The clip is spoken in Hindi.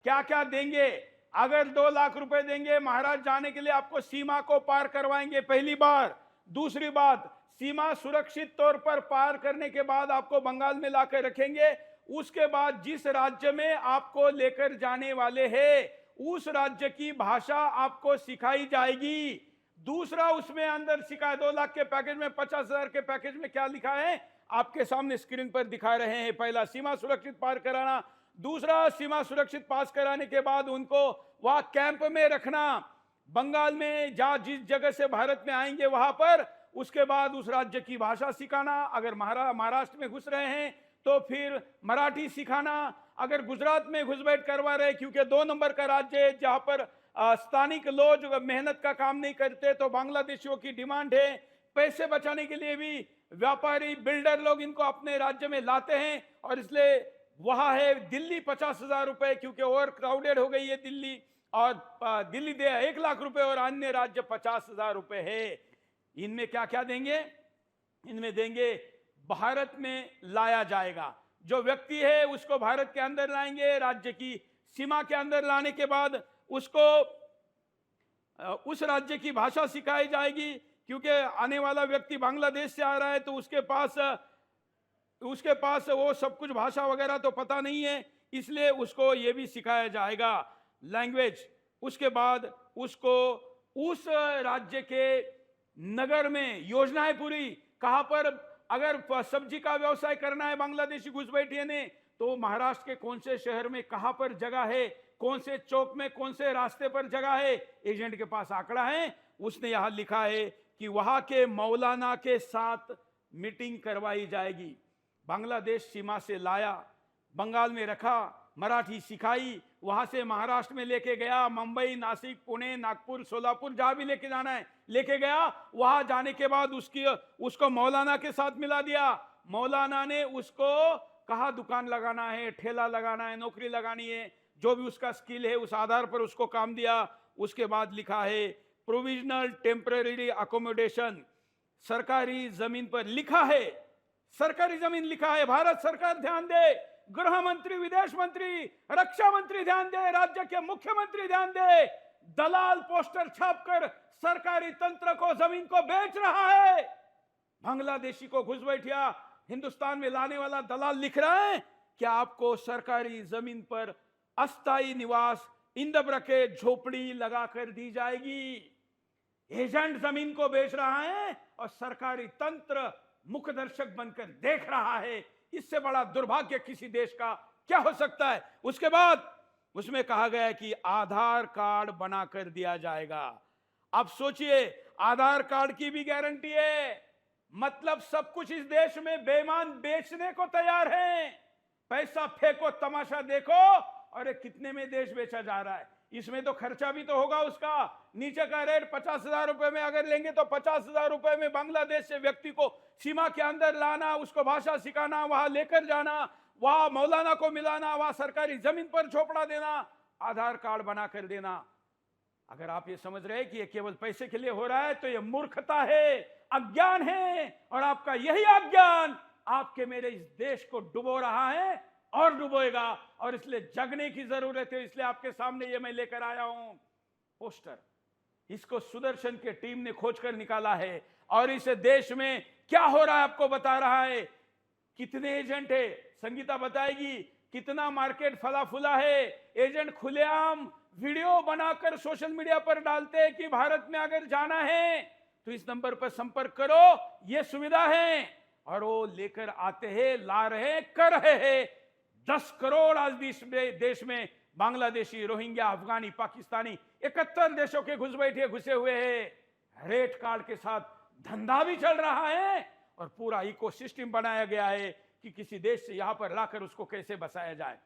क्या क्या देंगे? अगर 2 लाख रुपए देंगे, महाराज जाने के लिए आपको सीमा को पार करवाएंगे पहली बार। दूसरी बात, सीमा सुरक्षित तौर पर पार करने के बाद आपको बंगाल में लाकर रखेंगे। उसके बाद जिस राज्य में आपको लेकर जाने वाले हैं उस राज्य की भाषा आपको सिखाई जाएगी। दूसरा, उसमें अंदर सिखाए 2 लाख के पैकेज में, 50,000 के पैकेज में क्या लिखा है आपके सामने स्क्रीन पर दिखा रहे हैं। पहला, सीमा सुरक्षित पार कराना। दूसरा, सीमा सुरक्षित पास कराने के बाद उनको वहां कैंप में रखना, बंगाल में जहां जिस जगह से भारत में आएंगे वहां पर। उसके बाद उस राज्य की भाषा सिखाना। अगर महाराष्ट्र में घुस रहे हैं तो फिर मराठी सिखाना। अगर गुजरात में घुसपैठ करवा रहे, क्योंकि 2 नंबर का राज्य है जहां पर स्थानिक लोग मेहनत का काम नहीं करते, तो बांग्लादेशियों की डिमांड है। पैसे बचाने के लिए भी व्यापारी बिल्डर लोग इनको अपने राज्य में लाते हैं, और इसलिए वहां है दिल्ली 50,000 रुपए, क्योंकि ओवर क्राउडेड हो गई है दिल्ली। और दिल्ली दे 1 लाख रुपए और अन्य राज्य 50,000 रुपए है। इनमें क्या क्या देंगे? इनमें देंगे भारत में लाया जाएगा। जो व्यक्ति है उसको भारत के अंदर लाएंगे, राज्य की सीमा के अंदर लाने के बाद उसको उस राज्य की भाषा सिखाई जाएगी, क्योंकि आने वाला व्यक्ति बांग्लादेश से आ रहा है तो उसके पास वो सब कुछ भाषा वगैरह तो पता नहीं है, इसलिए उसको ये भी सिखाया जाएगा लैंग्वेज। उसके बाद उसको उस राज्य के नगर में योजनाएं पूरी, कहां पर अगर सब्जी का व्यवसाय करना है बांग्लादेशी घुसपैठियों ने, तो महाराष्ट्र के कौन से शहर में कहां पर जगह है, कौन से चौक में कौन से रास्ते पर जगह है, एजेंट के पास आंकड़ा है। उसने यहां लिखा है कि वहां के मौलाना के साथ मीटिंग करवाई जाएगी। बांग्लादेश सीमा से लाया, बंगाल में रखा, मराठी सिखाई, वहां से महाराष्ट्र में लेके गया, मुंबई, नासिक, पुणे, नागपुर, सोलापुर, जहां भी लेके जाना है लेके गया। वहां जाने के बाद उसको मौलाना के साथ मिला दिया। मौलाना ने उसको कहा दुकान लगाना है, ठेला लगाना है, नौकरी लगानी है, जो भी उसका स्किल है उस आधार पर उसको काम दिया। उसके बाद लिखा है प्रोविजनल टेम्पररी अकोमोडेशन, सरकारी जमीन पर लिखा है, सरकारी जमीन लिखा है। भारत सरकार ध्यान दे, गृह मंत्री, विदेश मंत्री, रक्षा मंत्री ध्यान दे, राज्य के मुख्यमंत्री ध्यान दे। दलाल पोस्टर छापकर सरकारी तंत्र को, जमीन को बेच रहा है। बांग्लादेशी को घुसपैठिया हिंदुस्तान में लाने वाला दलाल लिख रहा है कि आपको सरकारी जमीन पर अस्थायी निवास, इंदब रखे झोपड़ी लगाकर दी जाएगी। एजेंट जमीन को बेच रहा है और सरकारी तंत्र मुखदर्शक बनकर देख रहा है। इससे बड़ा दुर्भाग्य किसी देश का क्या हो सकता है? उसके बाद उसमें कहा गया है कि आधार कार्ड बनाकर दिया जाएगा। अब सोचिए, आधार कार्ड की भी गारंटी है, मतलब सब कुछ इस देश में बेईमान बेचने को तैयार हैं। पैसा फेंको, तमाशा देखो, और ये कितने में देश बेचा जा रहा है। इसमें तो खर्चा भी तो होगा उसका। नीचे का रेट 50,000 रुपए में अगर लेंगे तो 50,000 रुपए में बांग्लादेश से व्यक्ति को सीमा के अंदर लाना, उसको भाषा सिखाना, वहां लेकर जाना, वहां मौलाना को मिलाना, वहां सरकारी जमीन पर झोपड़ा देना, आधार कार्ड बनाकर देना। अगर आप ये समझ रहे हैं कि ये केवल पैसे के लिए हो रहा है तो ये मूर्खता है, अज्ञान है, और आपका यही अज्ञान आपके मेरे इस देश को डुबो रहा है और डुबोएगा। और इसलिए जगने की जरूरत है। इसलिए आपके सामने ये मैं लेकर आया हूं पोस्टर। इसको सुदर्शन के टीम ने खोजकर निकाला है और इस देश में क्या हो रहा है आपको बता रहा है। कितने एजेंट है, संगीता बताएगी, कितना मार्केट फला फूला है। एजेंट खुलेआम वीडियो बनाकर सोशल मीडिया पर डालते हैं कि भारत में अगर जाना है तो इस नंबर पर संपर्क करो, ये सुविधा है, और वो लेकर आते हैं, ला रहे, कर रहे हैं। 10 करोड़ आज देश में बांग्लादेशी, रोहिंग्या, अफगानी, पाकिस्तानी 71 देशों के घुसे हुए हैं। रेट कार्ड के साथ धंधा भी चल रहा है और पूरा इकोसिस्टम बनाया गया है कि किसी देश से यहां पर लाकर उसको कैसे बसाया जाए।